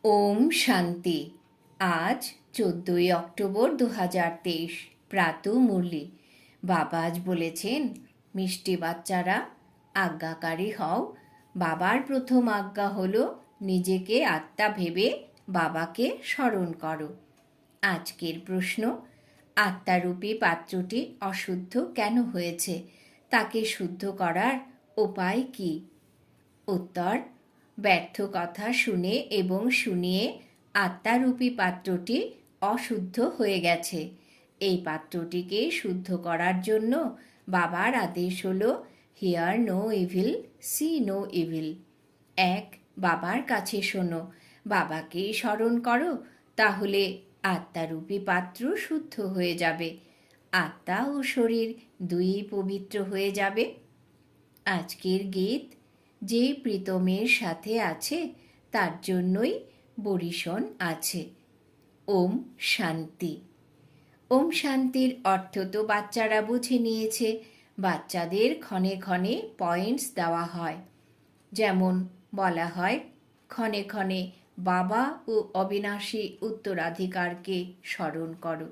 ওম শান্তি। আজ 14 অক্টোবর 2023 প্রাত মুরলি। বাবা আজ বলেছেন, মিষ্টি বাচ্চারা আজ্ঞাকারী হও। বাবার প্রথম আজ্ঞা হলো নিজেকে আত্মা ভেবে বাবাকে স্মরণ করো। আজকের প্রশ্ন, আত্মারূপী পাত্রটি অশুদ্ধ কেন হয়েছে? তাকে শুদ্ধ করার উপায় কি? উত্তর, ব্যর্থ কথা শুনে এবং শুনিয়ে আত্মারূপী পাত্রটি অশুদ্ধ হয়ে গেছে। এই পাত্রটিকে শুদ্ধ করার জন্য বাবার আদেশ হলো, hear no evil, see no evil. বাবার কাছে শোনো, বাবাকে স্মরণ করো, তাহলে আত্মারূপী পাত্র শুদ্ধ হয়ে যাবে। আত্মা ও শরীর দুই পবিত্র হয়ে যাবে। আজকের গীত, যে প্রীতমের সাথে আছে তার জন্যই বরিশন আছে। ওম শান্তি। ওম শান্তির অর্থ তো বাচ্চারা বুঝে নিয়েছে। বাচ্চাদের ক্ষণে ক্ষণে পয়েন্টস দেওয়া হয়। যেমন বলা হয়, ক্ষণে ক্ষণে বাবা ও অবিনাশী উত্তরাধিকারকে স্মরণ করো।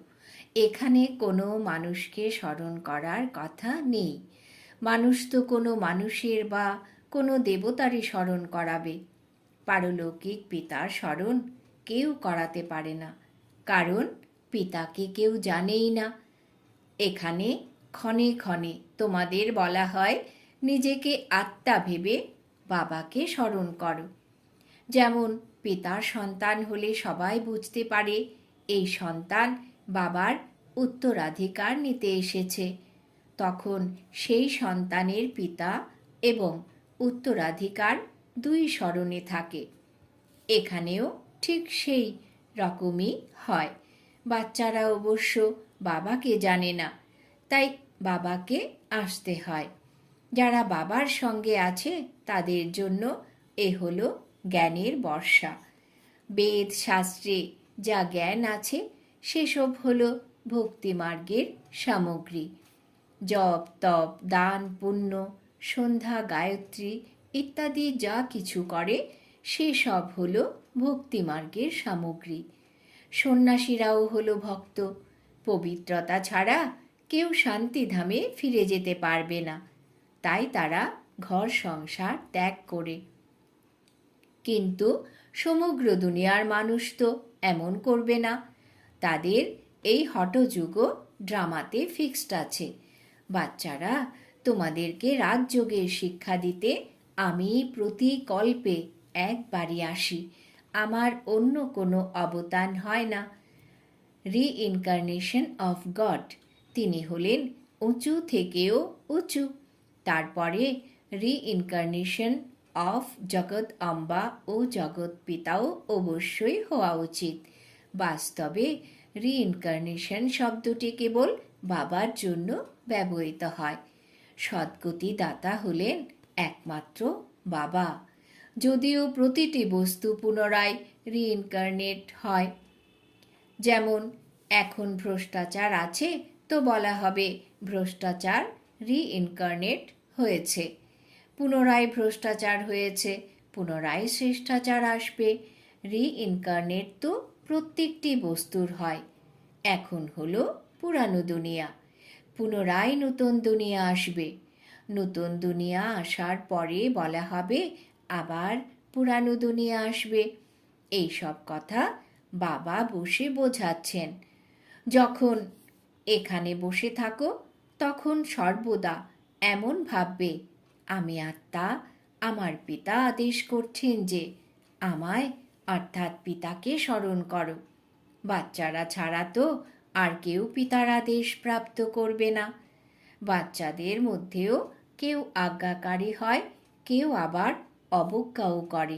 এখানে কোনো মানুষকে স্মরণ করার কথা নেই। মানুষ তো কোনো মানুষের বা কোনো দেবতারই স্মরণ করাবে। পারলৌকিক পিতার স্মরণ কেউ করাতে পারে না, কারণ পিতাকে কেউ জানেই না। এখানে ক্ষণে ক্ষণে তোমাদের বলা হয়, নিজেকে আত্মা ভেবে বাবাকে স্মরণ করো। যেমন পিতার সন্তান হলে সবাই বুঝতে পারে এই সন্তান বাবার উত্তরাধিকার নিতে এসেছে। তখন সেই সন্তানের পিতা এবং উত্তরাধিকার দুই স্মরণে থাকে। এখানেও ঠিক সেই রকমই হয়। বাচ্চারা অবশ্য বাবাকে জানে না, তাই বাবাকে আসতে হয়। যারা বাবার সঙ্গে আছে তাদের জন্য এ হলো জ্ঞানের বর্ষা। বেদ শাস্ত্রে যা জ্ঞান আছে সেসব হলো ভক্তিমার্গের সামগ্রী। জপ তপ দান পুণ্য সন্ধ্যা গায়ত্রী ইত্যাদি যা কিছু করে সেসব হলো ভক্তিমার্গের সামগ্রী। সন্ন্যাসীরাও হলো ভক্ত। পবিত্রতা ছাড়া কেউ শান্তিধামে ফিরে যেতে পারবে না, তাই তারা ঘর সংসার ত্যাগ করে। কিন্তু সমগ্র দুনিয়ার মানুষ তো এমন করবে না। তাদের এই হঠযোগ ড্রামাতে ফিক্সড আছে। বাচ্চারা, তোমাদেরকে রাজযোগের শিক্ষা দিতে আমি প্রতি কল্পে একবারই আসি। আমার অন্য কোনো অবতার হয় না। রিইনকার্নেশন অফ গড। তিনি হলেন উঁচু থেকেও উঁচু। তারপরে রিইনকার্নেশন অফ জগৎ অম্বা ও জগৎ পিতাও অবশ্যই হওয়া উচিত। বাস্তবে রিইনকার্নেশন শব্দটি কেবল বাবার জন্য ব্যবহৃত হয়। সদ্গতি দাতা হলেন একমাত্র বাবা। যদিও প্রতিটি বস্তু পুনরায় রিইনকার্নেট হয়। যেমন এখন ভ্রষ্টাচার আছে, তো বলা হবে ভ্রষ্টাচার রিইনকার্নেট হয়েছে। পুনরায় ভ্রষ্টাচার হয়েছে, পুনরায় শ্রেষ্টাচার আসবে। রিইনকার্নেট তো প্রত্যেকটি বস্তুর হয়। এখন হলো পুরানো দুনিয়া, পুনরায় নতুন দুনিয়া আসবে। নতুন দুনিয়া আসার পরে বলা হবে আবার পুরানো দুনিয়া আসবে। এই সব কথা বাবা বসে বোঝাচ্ছেন। যখন এখানে বসে থাকো তখন সর্বদা এমন ভাববে, আমি আত্মা, আমার পিতা আদেশ করছেন যে আমায় অর্থাৎ পিতাকে স্মরণ করো। বাচ্চারা ছাড়া তো আর কেউ পিতার আদেশ প্রাপ্ত করবে না। বাচ্চাদের মধ্যেও কেউ আজ্ঞাকারী হয়, কেউ আবার অবজ্ঞাও করে।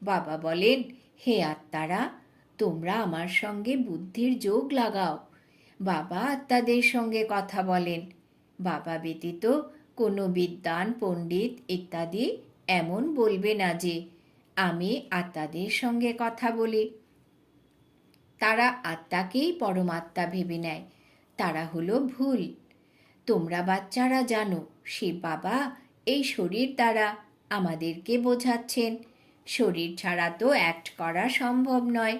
বাবা বলেন, হে আত্মারা, তোমরা আমার সঙ্গে বুদ্ধির যোগ লাগাও। বাবা আত্মাদের সঙ্গে কথা বলেন। বাবা ব্যতীত কোনো বিদ্বান পণ্ডিত ইত্যাদি এমন বলবে না যে আমি আত্মাদের সঙ্গে কথা বলি। তারা আত্মাকেই পরমাত্মা ভেবে নেয়। তারা হলো ভুল। তোমরা বাচ্চারা জানো, সে বাবা এই শরীর দ্বারা আমাদেরকে বোঝাচ্ছেন। শরীর ছাড়া তো অ্যাক্ট করা সম্ভব নয়।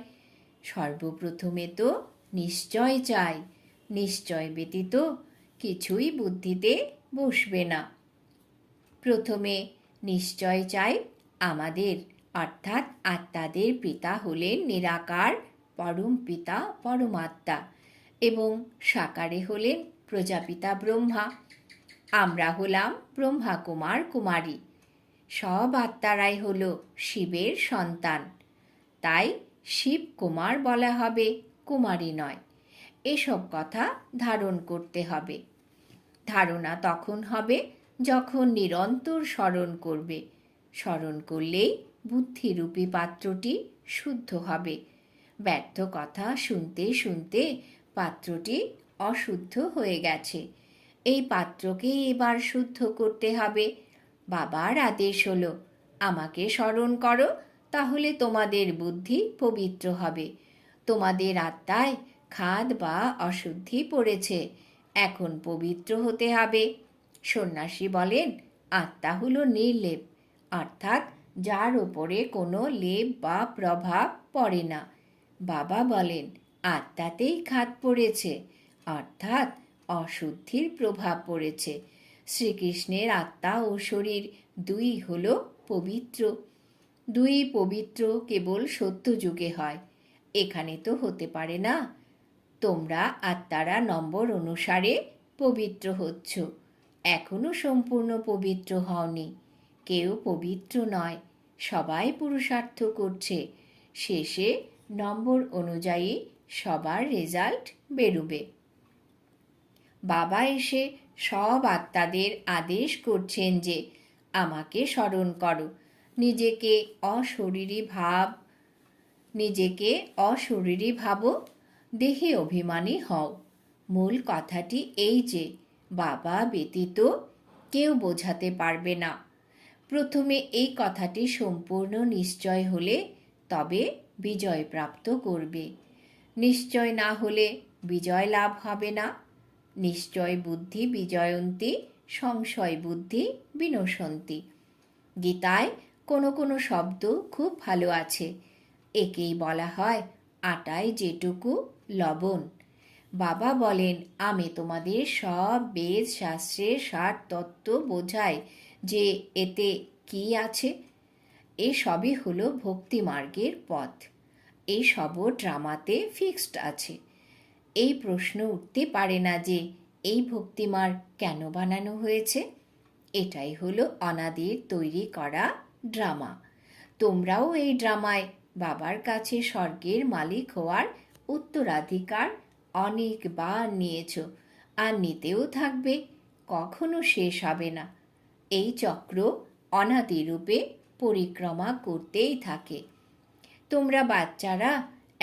সর্বপ্রথমে তো নিশ্চয় চাই, নিশ্চয় ব্যতীত কিছুই বুদ্ধিতে বসবে না। প্রথমে নিশ্চয় চাই আমাদের, অর্থাৎ আত্মাদের পিতা হলেন নিরাকার পরম পিতা পরমাত্মা এবং সাকারে হলেন প্রজাপিতা ব্রহ্মা। আমরা হলাম ব্রহ্মা কুমার কুমারী। সব আত্মারাই হল শিবের সন্তান, তাই শিব কুমার বলা হবে, কুমারী নয়। এসব কথা ধারণ করতে হবে। ধারণা তখন হবে যখন নিরন্তর স্মরণ করবে। স্মরণ করলেই বুদ্ধিরূপী পাত্রটি শুদ্ধ হবে। ব্যর্থ কথা শুনতে শুনতে পাত্রটি অশুদ্ধ হয়ে গেছে। এই পাত্রকেই এবার শুদ্ধ করতে হবে। বাবার আদেশ হলো, আমাকে স্মরণ করো, তাহলে তোমাদের বুদ্ধি পবিত্র হবে। তোমাদের আত্মায় খাদ বা অশুদ্ধি পড়েছে, এখন পবিত্র হতে হবে। সন্ন্যাসী বলেন, আত্মা হলো নির্লেপ, অর্থাৎ যার ওপরে কোনো লেপ বা প্রভাব পড়ে না। বাবা বলেন, আত্মাতেই খাদ পড়েছে, অর্থাৎ অশুদ্ধির প্রভাব পড়েছে। শ্রীকৃষ্ণের আত্মা ও শরীর দুই হল পবিত্র। দুই পবিত্র কেবল সত্যযুগে হয়, এখানে তো হতে পারে না। তোমরা আত্মারা নম্বর অনুসারে পবিত্র হচ্ছ, এখনো সম্পূর্ণ পবিত্র হওনি। কেউ পবিত্র নয়, সবাই পুরুষার্থ করছে। শেষে নম্বর অনুযায়ী সবার রেজাল্ট বেরোবে। বাবা এসে সব আত্মাদের আদেশ করছেন যে আমাকে স্মরণ করো, নিজেকে অশরীরী ভাবো, দেহে অভিমানী হও। মূল কথাটি এই যে বাবা ব্যতীত কেউ বোঝাতে পারবে না। প্রথমে এই কথাটি সম্পূর্ণ নিশ্চয় হলে তবে বিজয় প্রাপ্ত করবে। নিশ্চয় না হলে বিজয় লাভ হবে না। নিশ্চয় বুদ্ধি বিজয়ন্তী, সংশয় বুদ্ধি বিনশন্তি। গীতায় কোনো কোনো শব্দ খুব ভালো আছে। একেই বলা হয় আটায় যেটুকু লবণ। বাবা বলেন, আমি তোমাদের সব বেদ শাস্ত্রের সার তত্ত্ব বোঝাই যে এতে কি আছে। এসবই হলো ভক্তি মার্গের পথ। এসবও ড্রামাতে ফিক্সড আছে। এই প্রশ্ন উঠতে পারে না যে এই ভক্তিমার্গ কেন বানানো হয়েছে। এটাই হলো অনাদির তৈরি করা ড্রামা। তোমরাও এই ড্রামায় বাবার কাছে স্বর্গের মালিক হওয়ার উত্তরাধিকার অনেকবার নিয়েছ, আর নিতেও থাকবে, কখনো শেষ হবে না। এই চক্র অনাদিরূপে পরিক্রমা করতেই থাকে। তোমরা বাচ্চারা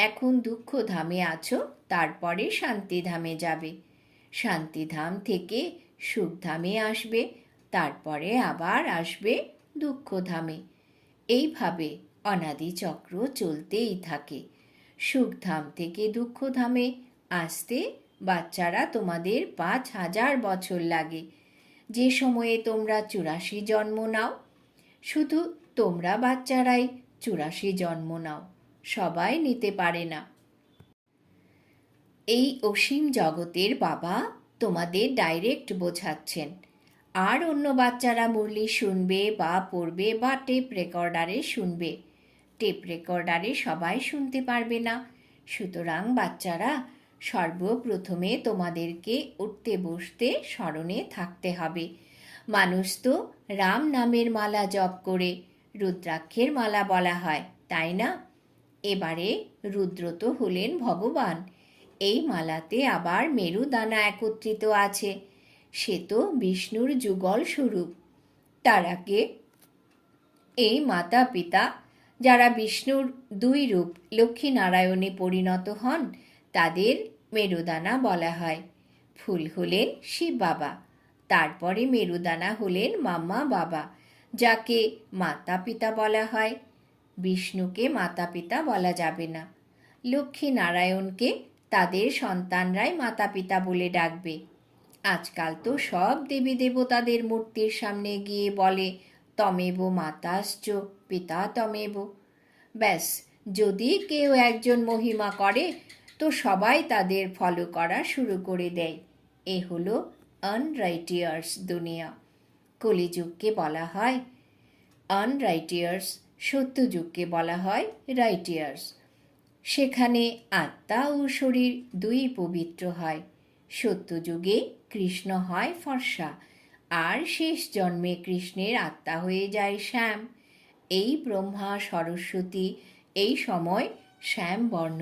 এখন দুঃখধামে আছো, তারপরে শান্তিধামে যাবে। শান্তিধাম থেকে সুখধামে আসবে, তারপরে আবার আসবে দুঃখধামে। এইভাবে অনাদি চক্র চলতেই থাকে। সুখধাম থেকে দুঃখধামে আসতে বাচ্চারা তোমাদের 5000 বছর লাগে। যে সময়ে তোমরা 84 জন্ম নাও, শুধু তোমরা বাচ্চারাই 84 জন্ম নাও, সবাই নিতে পারে না। এই অসীম জগতের বাবা তোমাদের ডাইরেক্ট বোঝাচ্ছেন, আর অন্য বাচ্চারা মুরলি শুনবে বা পড়বে বা টেপ রেকর্ডারে শুনবে। টেপ রেকর্ডারে সবাই শুনতে পারবে না। সুতরাং বাচ্চারা, সর্বপ্রথমে তোমাদেরকে উঠতে বসতে স্মরণে থাকতে হবে। মানুষ তো রাম নামের মালা জপ করে রুদ্রাক্ষের মালা বলা হয়, তাই না? এবারে রুদ্র তো হলেন ভগবান। এই মালাতে আবার মেরুদানা একত্রিত আছে, সে তো বিষ্ণুর যুগল স্বরূপ। তারাকে এই মাতা পিতা যারা বিষ্ণুর দুই রূপ লক্ষ্মী নারায়ণে পরিণত হন, তাদের মেরুদানা বলা হয়। ফুল হলেন শিব বাবা, তারপরে মেরুদানা হলেন মাম্মা বাবা, যাকে মাতা পিতা বলা হয়। বিষ্ণুকে মাতা পিতা বলা যাবে না। লক্ষ্মী নারায়ণকে তাদের সন্তানরাই মাতা পিতা বলে ডাকবে। আজকাল তো সব দেবী দেবতাদের মূর্তির সামনে গিয়ে বলে তমেব মাতাশ্চ পিতা তমেব। ব্যাস, যদি কেউ একজন মহিমা করে তো সবাই তাদের ফলো করা শুরু করে দেয়। এ হলো আনরাইটিয়ার্স দুনিয়া। কলিযুগকে বলা হয় আনরাইটিয়ার্স, সত্যযুগকে বলা হয় রাইটিয়ার্স। সেখানে আত্মা ও শরীর দুই পবিত্র হয়। সত্যযুগে কৃষ্ণ হয় ফর্সা, আর শেষ জন্মে কৃষ্ণের আত্মা হয়ে যায় শ্যাম। এই ব্রহ্মা সরস্বতী এই সময় শ্যাম বর্ণ।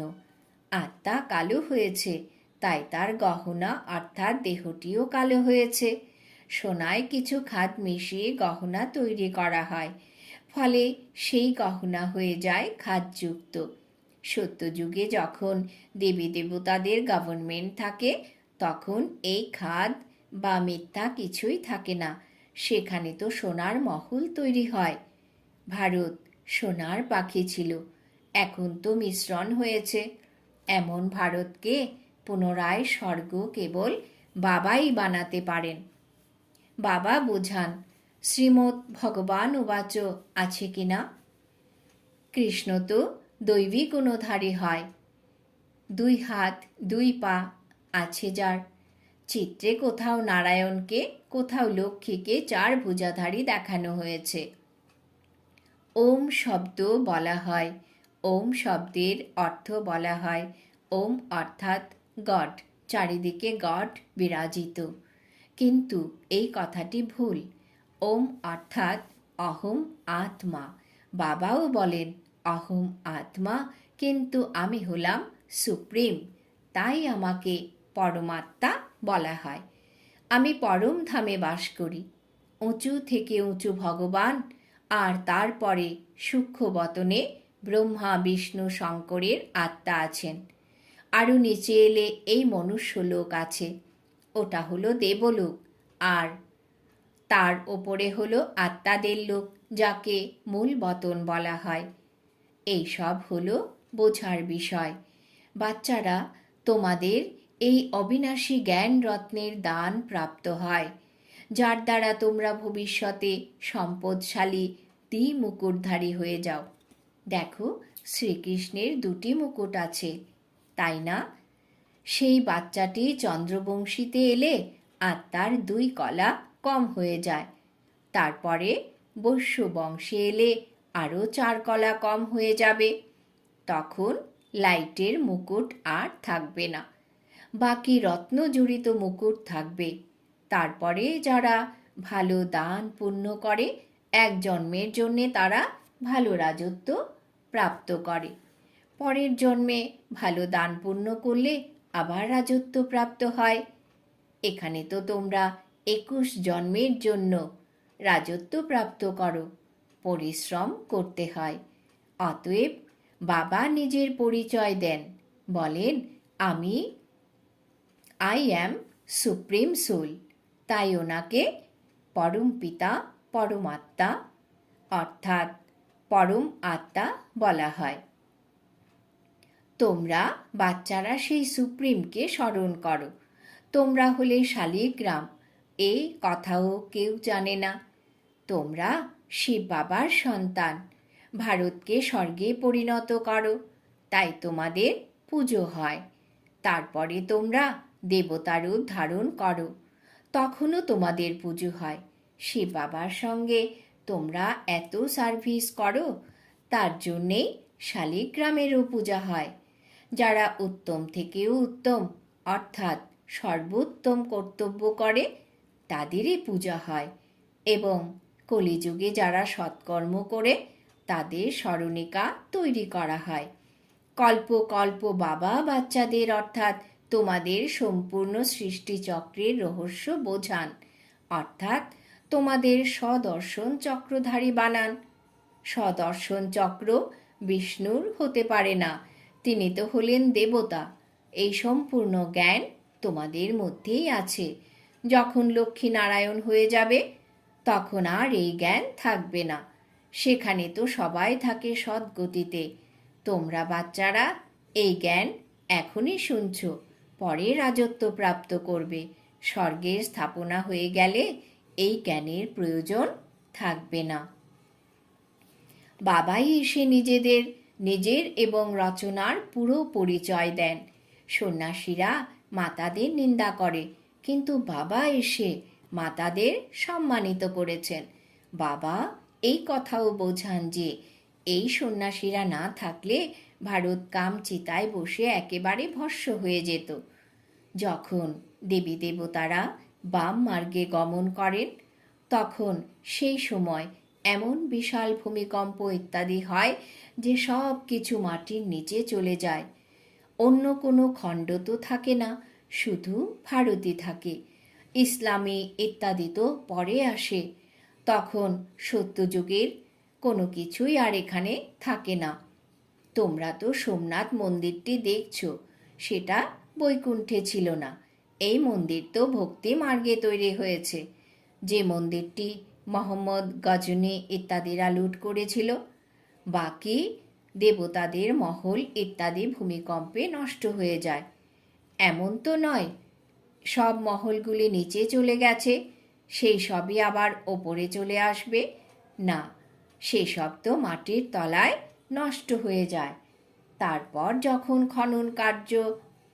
আত্মা কালো হয়েছে, তাই তার গহনা অর্থাৎ দেহটিও কালো হয়েছে। সোনায় কিছু খাদ মিশিয়ে গহনা তৈরি করা হয়, ফলে সেই গহনা হয়ে যায় খাদযুক্ত। সত্যযুগে যখন দেবী দেবতাদের গভর্নমেন্ট থাকে, তখন এই খাদ বা মিথ্যা কিছুই থাকে না। সেখানে তো সোনার মহল তৈরি হয়। ভারত সোনার পাখি ছিল, এখন তো মিশ্রণ হয়েছে। এমন ভারতকে পুনরায় স্বর্গ কেবল বাবাই বানাতে পারেন। বাবা বোঝান, শ্রীমদ্ ভগবান উবাচ আছে কিনা? কৃষ্ণ তো দৈবী গুণধারী হয়। 2 হাত 2 পা আছে যার। চিত্রে কোথাও নারায়ণকে, কোথাও লক্ষ্মীকে 4 ভুজাধারী দেখানো হয়েছে। ওম শব্দ বলা হয়, ওম শব্দের অর্থ বলা হয় ওম অর্থাৎ গড, চারিদিকে গড বিরাজিত। কিন্তু এই কথাটি ভুল। ওম অর্থাৎ অহম আত্মা। বাবাও বলেন অহম আত্মা, কিন্তু আমি হলাম সুপ্রিম, তাই আমাকে পরমাত্মা বলা হয়। আমি পরম ধামে বাস করি। উঁচু থেকে উঁচু ভগবান, আর তারপরে সূক্ষ্ম বতনে ব্রহ্মা বিষ্ণু শঙ্করের আত্মা আছেন। আরও নিচে এলে এই মনুষ্যলোক আছে, ওটা হলো দেবলোক। আর তার ওপরে হলো আত্মাদের লোক, যাকে মূল বতন বলা হয়। এই সব হলো বোঝার বিষয়। বাচ্চারা, তোমাদের এই অবিনাশী জ্ঞান রত্নের দান প্রাপ্ত হয়, যার দ্বারা তোমরা ভবিষ্যতে সম্পদশালী দ্বিমুকুটধারী হয়ে যাও। দেখো, শ্রীকৃষ্ণের 2টি মুকুট আছে, তাই না? সেই বাচ্চাটি চন্দ্রবংশীতে এলে আত্মার 2 কলা কম হয়ে যায়। তারপরে বৈশ্য বংশে এলে আরও 4 কলা কম হয়ে যাবে। তখন লাইটের মুকুট আর থাকবে না, বাকি রত্নজড়িত মুকুট থাকবে। তারপরে যারা ভালো দান পুণ্য করে, 1 জন্মের জন্যে তারা ভালো রাজত্ব প্রাপ্ত করে। পরের জন্মে ভালো দান পুণ্য করলে আবার রাজত্ব প্রাপ্ত হয়। এখানে তো তোমরা 21 জন্মের জন্য রাজত্ব প্রাপ্ত করো, পরিশ্রম করতে হয়। অতএব বাবা নিজের পরিচয় দেন, বলেন আই অ্যাম সুপ্রিম সোল। তাই ওনাকে পরম পিতা, পরমাত্মা অর্থাৎ পরম আত্মা বলা হয়। তোমরা বাচ্চারা সেই সুপ্রিমকে স্মরণ করো। তোমরা হলে শালিগ্রাম, এই কথাও কেউ জানে না। তোমরা শিব বাবার সন্তান, ভারতকে স্বর্গে পরিণত করো, তাই তোমাদের পুজো হয়। তারপরে তোমরা দেবতার রূপ ধারণ করো, তখনও তোমাদের পুজো হয়। শিব বাবার সঙ্গে তোমরা এত সার্ভিস করো, তার জন্যেই শালিগ্রামেরও পূজা হয়। যারা উত্তম থেকেও উত্তম অর্থাৎ সর্বোত্তম কর্তব্য করে, তাদেরই পূজা হয়। এবং কলিযুগে যারা সৎকর্ম করে, তাদের স্মরণিকা তৈরি করা হয়। কল্প কল্প বাবা বাচ্চাদের অর্থাৎ তোমাদের সম্পূর্ণ সৃষ্টিচক্রের রহস্য বোঝান, অর্থাৎ তোমাদের স্বদর্শন চক্রধারী বানান। স্বদর্শন চক্র বিষ্ণুর হতে পারে না, তিনি তো হলেন দেবতা। এই সম্পূর্ণ জ্ঞান তোমাদের মধ্যেই আছে। যখন লক্ষ্মী নারায়ণ হয়ে যাবে, তখন আর এই জ্ঞান থাকবে না। সেখানে তো সবাই থাকে সদ্গতিতে। তোমরা বাচ্চারা এই জ্ঞান এখনই শুনছ, পরে রাজত্ব প্রাপ্ত করবে। স্বর্গের স্থাপনা হয়ে গেলে এই জ্ঞানের প্রয়োজন থাকবে না। বাবাই এসে নিজের এবং রচনার পুরো পরিচয় দেন। সন্ন্যাসীরা মাতাদের নিন্দা করে, কিন্তু বাবা এসে মাতাদের সম্মানিত করেছেন। বাবা এই কথাও বোঝান যে এই সন্ন্যাসীরা না থাকলে ভারত কাম চিতায় বসে একেবারে ভস্ম হয়ে যেত। যখন দেবী দেবতারা বাম মার্গে গমন করেন, তখন সেই সময় এমন বিশাল ভূমিকম্প ইত্যাদি হয় যে সব কিছু মাটির নিচে চলে যায়। অন্য কোনো খণ্ড তো থাকে না, শুধু ভারতই থাকে। ইসলামী ইত্যাদি তো পরে আসে। তখন সত্যযুগের কোনো কিছুই আর এখানে থাকে না। তোমরা তো সোমনাথ মন্দিরটি দেখছ, সেটা বৈকুণ্ঠে ছিল না। এই মন্দির তো ভক্তি মার্গে তৈরি হয়েছে। যে মন্দিরটি মোহাম্মদ গজনী ইত্যাদিরা লুট করেছিল, বাকি দেবতাদের মহল ইত্যাদি ভূমিকম্পে নষ্ট হয়ে যায়। এমন তো নয় সব মহলগুলি নিচে চলে গেছে, সেই সবই আবার ওপরে চলে আসবে। না, সেসব তো মাটির তলায় নষ্ট হয়ে যায়। তারপর যখন খনন কার্য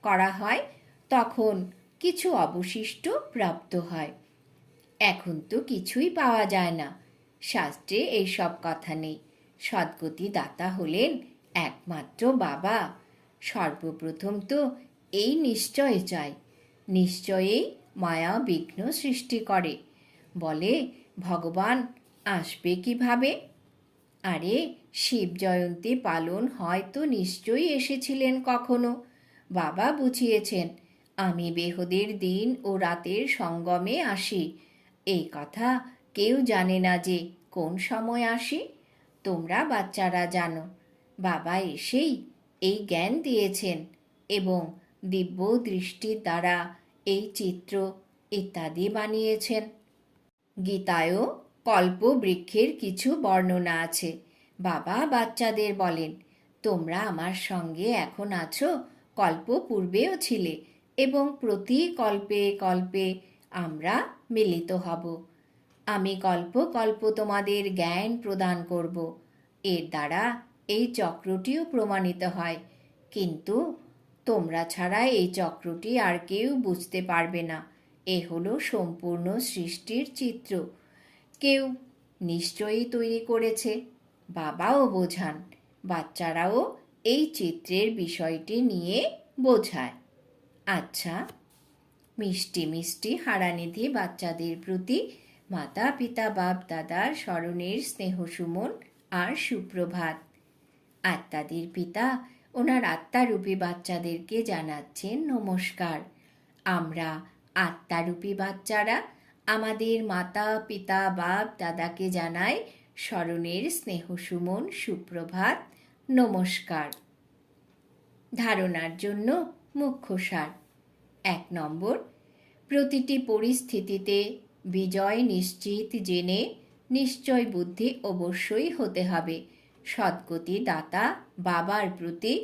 করা হয়, তখন কিছু অবশিষ্ট প্রাপ্ত হয়। এখন তো কিছুই পাওয়া যায় না। শাস্ত্রে এইসব কথা নেই। সদ্গতি দাতা হলেন একমাত্র বাবা। সর্বপ্রথম তো এই নিশ্চয় চাই। নিশ্চয়ই মায়া বিঘ্ন সৃষ্টি করে। বলে ভগবান আসবে কিভাবে? আরে শিব জয়ন্তী পালন হয়তো নিশ্চয়ই এসেছিলেন কখনো। বাবা বুঝিয়েছেন, আমি বেহদের দিন ও রাতের সঙ্গমে আসি। এই কথা কেউ জানে না যে কোন সময় আসি। তোমরা বাচ্চারা জানো। বাবা এসেই এই জ্ঞান দিয়েছেন এবং দিব্য দৃষ্টির দ্বারা এই চিত্র ইত্যাদি বানিয়েছেন। গীতায়ও কল্প বৃক্ষের কিছু বর্ণনা আছে। বাবা বাচ্চাদের বলেন, তোমরা আমার সঙ্গে এখন আছো, কল্প পূর্বেও ছিলে এবং প্রতি কল্পে কল্পে আমরা মিলিত হব। আমি কল্প কল্প তোমাদের জ্ঞান প্রদান করব। এর দ্বারা এই চক্রটিও প্রমাণিত হয়, কিন্তু তোমরা ছাড়া এই চক্রটি আর কেউ বুঝতে পারবে না। এ হলো সম্পূর্ণ সৃষ্টির চিত্র। কেউ নিশ্চয়ই তৈরি করেছে। বাবাও বোঝান, বাচ্চারাও এই চিত্রের বিষয়টি নিয়ে বোঝায়। আচ্ছা, মিষ্টি মিষ্টি হারানিধি বাচ্চাদের প্রতি মাতা পিতা বাপ দাদার স্মরণের স্নেহ সুমন আর সুপ্রভাত। আত্মাদের পিতা ওনার আত্মারূপী বাচ্চাদেরকে জানাচ্ছেন নমস্কার। আমরা আত্মারূপী বাচ্চারা আমাদের মাতা পিতা বাপ দাদাকে জানাই স্মরণের স্নেহ সুমন সুপ্রভাত, নমস্কার। ধারণার জন্য মুখ্য সার। 1 নম্বর, প্রতিটি পরিস্থিতিতে বিজয় নিশ্চিত জেনে নিশ্চয় বুদ্ধি অবশ্যই হতে হবে। সদ্গতি দাতা বাবার প্রতি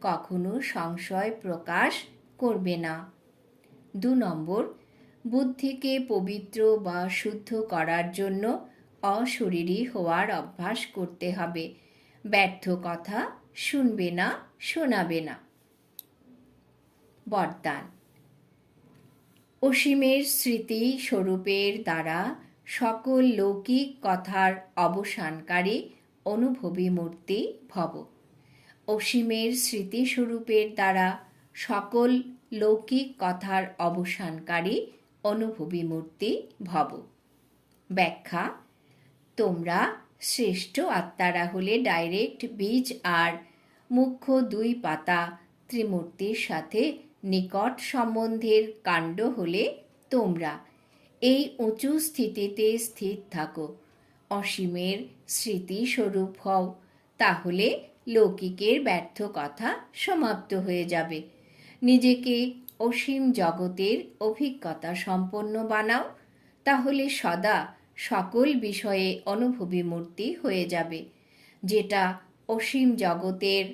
কখনো সংশয় প্রকাশ করবে না। 2 নম্বর, বুদ্ধিকে পবিত্র বা শুদ্ধ করার জন্য অশরীরী হওয়ার অভ্যাস করতে হবে। ব্যর্থ কথা শুনবে না, শোনাবে না। বরদান। অসীমের স্মৃতি স্বরূপের দ্বারা সকল লৌকিক কথার অবসানকারী অনুভবী মূর্তি ভব। অসীমের স্মৃতিস্বরূপের দ্বারা সকল লৌকিক কথার অবসানকারী অনুভবী মূর্তি ভব। ব্যাখ্যা। তোমরা শ্রেষ্ঠ আত্মারা হলে ডাইরেক্ট বীজ আর মুখ্য 2 পাতা ত্রিমূর্তির সাথে নিকট সম্বন্ধের কাণ্ড হলে তোমরা এই উঁচু স্থিতিতে স্থির থাকো। অসীমের স্মৃতিস্বরূপ হও, তাহলে লৌকিকের ব্যর্থ কথা সমাপ্ত হয়ে যাবে। নিজেকে অসীম জগতের অভিজ্ঞতা সম্পন্ন বানাও, তাহলে সদা সকল বিষয়ে অনুভবী মূর্তি হয়ে যাবে। যেটা অসীম জগতের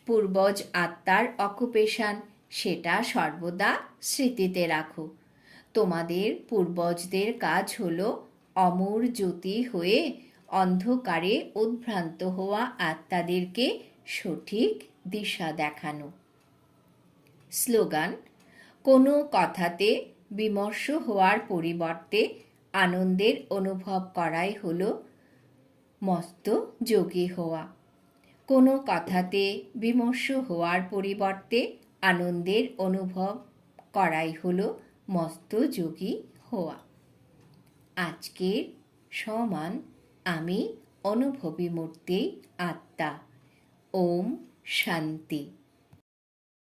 পূর্বজ আত্মার অকুপেশন, সেটা সর্বদা স্মৃতিতে রাখো। তোমাদের পূর্বজদের কাজ হলো অমর জ্যোতি হয়ে অন্ধকারে উদ্ভ্রান্ত হওয়া আত্মাদেরকে সঠিক দিশা দেখানো। স্লোগান: কোনো কথাতে বিমর্ষ হওয়ার পরিবর্তে আনন্দের অনুভব করাই হলো মস্ত যোগী হওয়া। কোনো কথাতে বিমর্ষ হওয়ার পরিবর্তে আনন্দের অনুভব করাই হলো মস্ত যোগী হওয়া। আজকের সমান আমি অনুভবী মূর্তি আত্মা। ওম শান্তি।